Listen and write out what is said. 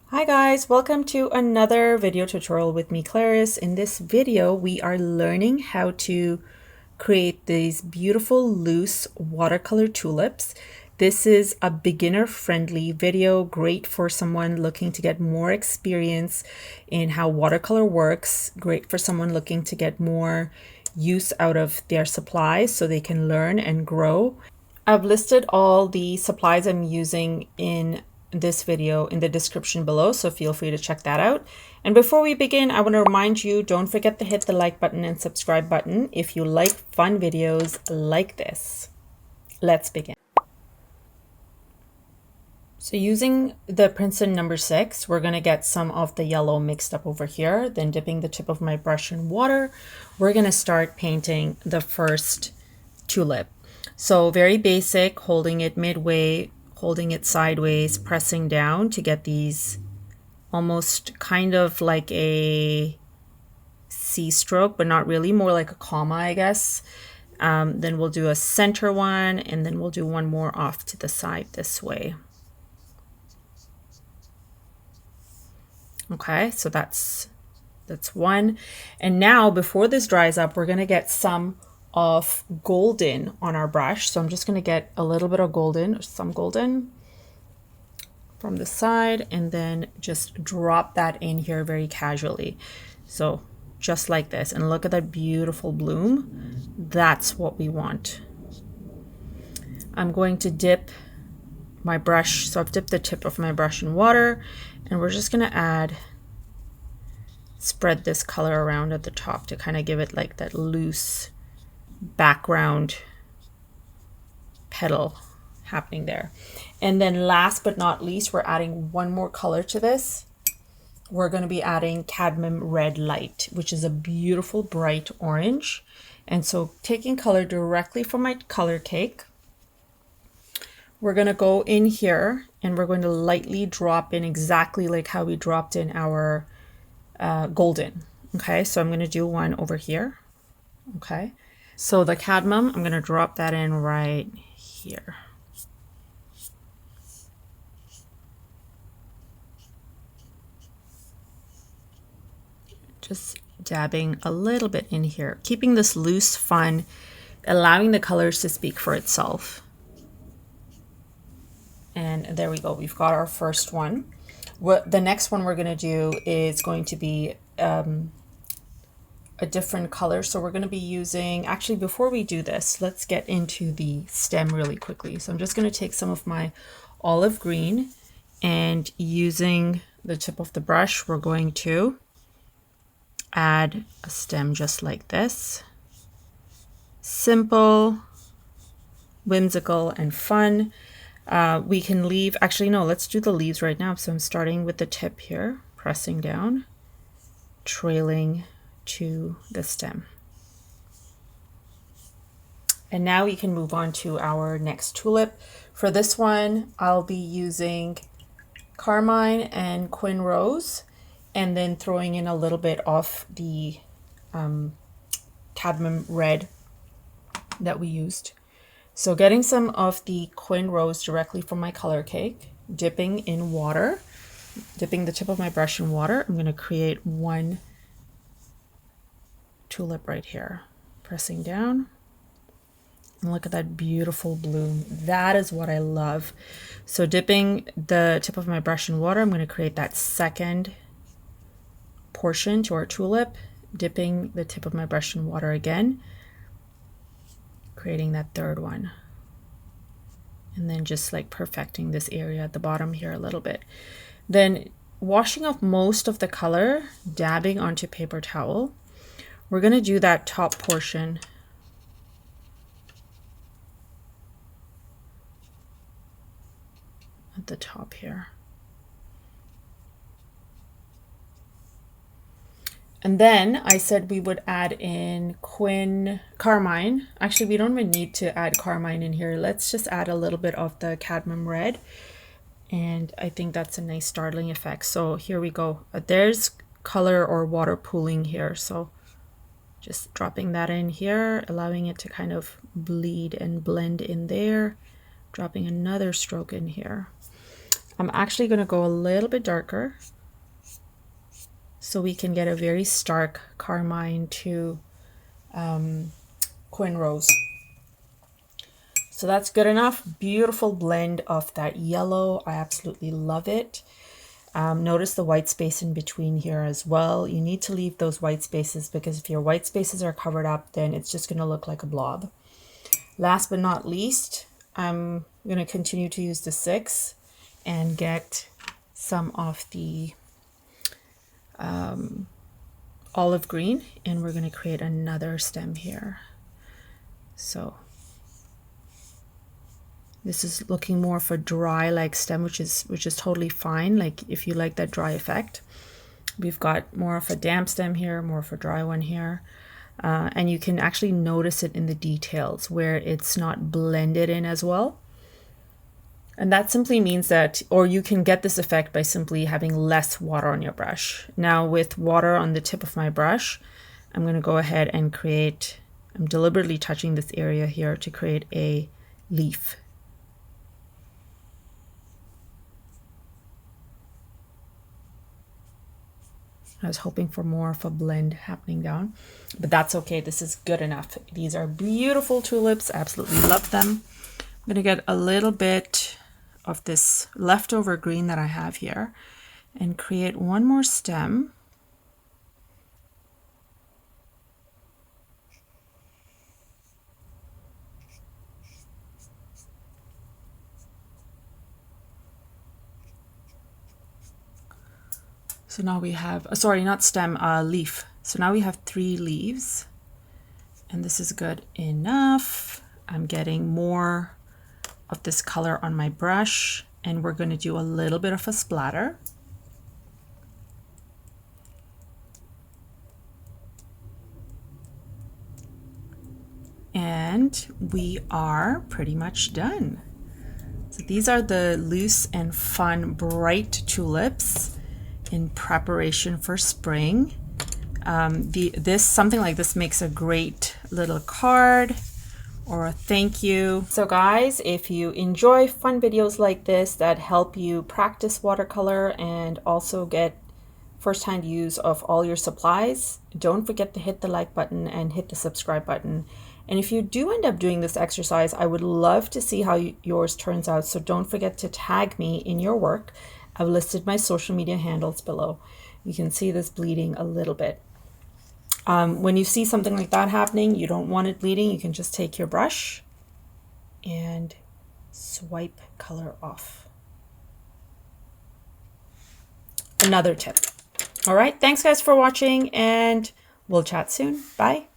Hi guys, welcome to another video tutorial with me, Clarice. In this video, we are learning how to create these beautiful loose watercolor tulips. This is a beginner-friendly video, great for someone looking to get more experience in how watercolor works, great for someone looking to get more use out of their supplies so they can learn and grow. I've listed all the supplies I'm using in this video in the description below, so feel free to check that out. And before we begin, I want to remind you, don't forget to hit the like button and subscribe button if you like fun videos like this. Let's begin. So using the Princeton number 6, we're going to get some of the yellow mixed up over here. Then dipping the tip of my brush in water, we're going to start painting the first tulip. So very basic, holding it midway, holding it sideways, pressing down to get these almost kind of like a C stroke, but not really, more like a comma, I guess. Then we'll do a center one, and then we'll do one more off to the side this way. Okay, so that's one. And now before this dries up, we're going to get some of golden on our brush. So I'm just going to get a little bit of golden, or some golden from the side, and then just drop that in here very casually. So just like this, and look at that beautiful bloom. That's what we want. I'm going to dip my brush. So I've dipped the tip of my brush in water, and we're just going to spread this color around at the top to kind of give it like that loose background petal happening there. And then last but not least, we're adding one more color to this. We're going to be adding cadmium red light, which is a beautiful bright orange. And so taking color directly from my color cake, we're going to go in here and we're going to lightly drop in exactly like how we dropped in our golden. Okay, so I'm going to do one over here. Okay, so the cadmium, I'm going to drop that in right here. Just dabbing a little bit in here, keeping this loose, fun, allowing the colors to speak for itself. And there we go, we've got our first one. What the next one we're going to do is going to be a different color. So we're going to be using, actually before we do this, let's get into the stem really quickly. So I'm just going to take some of my olive green, and using the tip of the brush, we're going to add a stem just like this. Simple, whimsical, and fun. We can leave, actually no, let's do the leaves right now. So I'm starting with the tip here, pressing down, trailing to the stem. And now we can move on to our next tulip. For this one, I'll be using carmine and quin rose, and then throwing in a little bit of the cadmium red that we used. So getting some of the quin rose directly from my color cake, dipping in water, dipping the tip of my brush in water, I'm going to create one tulip right here, pressing down. And look at that beautiful bloom. That is what I love. So dipping the tip of my brush in water, I'm going to create that second portion to our tulip, dipping the tip of my brush in water again, creating that third one, and then just like perfecting this area at the bottom here a little bit. Then washing off most of the color, dabbing onto paper towel. We're going to do that top portion at the top here. And then I said we would add in carmine. Actually, we don't even need to add carmine in here. Let's just add a little bit of the cadmium red. And I think that's a nice startling effect. So here we go. There's color or water pooling here. So just dropping that in here, allowing it to kind of bleed and blend in there. Dropping another stroke in here. I'm actually going to go a little bit darker so we can get a very stark carmine to Quin Rose. So that's good enough. Beautiful blend of that yellow. I absolutely love it. Notice the white space in between here as well. You need to leave those white spaces because if your white spaces are covered up, then it's just going to look like a blob. Last but not least, I'm going to continue to use the 6 and get some of the olive green, and we're going to create another stem here. So this is looking more for dry like stem, which is totally fine. Like if you like that dry effect, we've got more of a damp stem here, more of a dry one here. And you can actually notice it in the details where it's not blended in as well. And that simply means that, or you can get this effect by simply having less water on your brush. Now with water on the tip of my brush, I'm going to go ahead and create, I'm deliberately touching this area here to create a leaf. I was hoping for more of a blend happening down, but that's okay. This is good enough. These are beautiful tulips. I absolutely love them. I'm going to get a little bit of this leftover green that I have here and create one more stem. So now we have, sorry, not stem, leaf. So now we have 3 leaves, and this is good enough. I'm getting more of this color on my brush, and we're going to do a little bit of a splatter. And we are pretty much done. So these are the loose and fun bright tulips in preparation for spring. Something like this makes a great little card or a thank you. So guys, if you enjoy fun videos like this that help you practice watercolor and also get first-hand use of all your supplies, don't forget to hit the like button and hit the subscribe button. And if you do end up doing this exercise, I would love to see how yours turns out. So don't forget to tag me in your work. I've listed my social media handles below. You can see this bleeding a little bit. When you see something like that happening, you don't want it bleeding, you can just take your brush and swipe color off. Another tip. All right, thanks guys for watching, and we'll chat soon. Bye.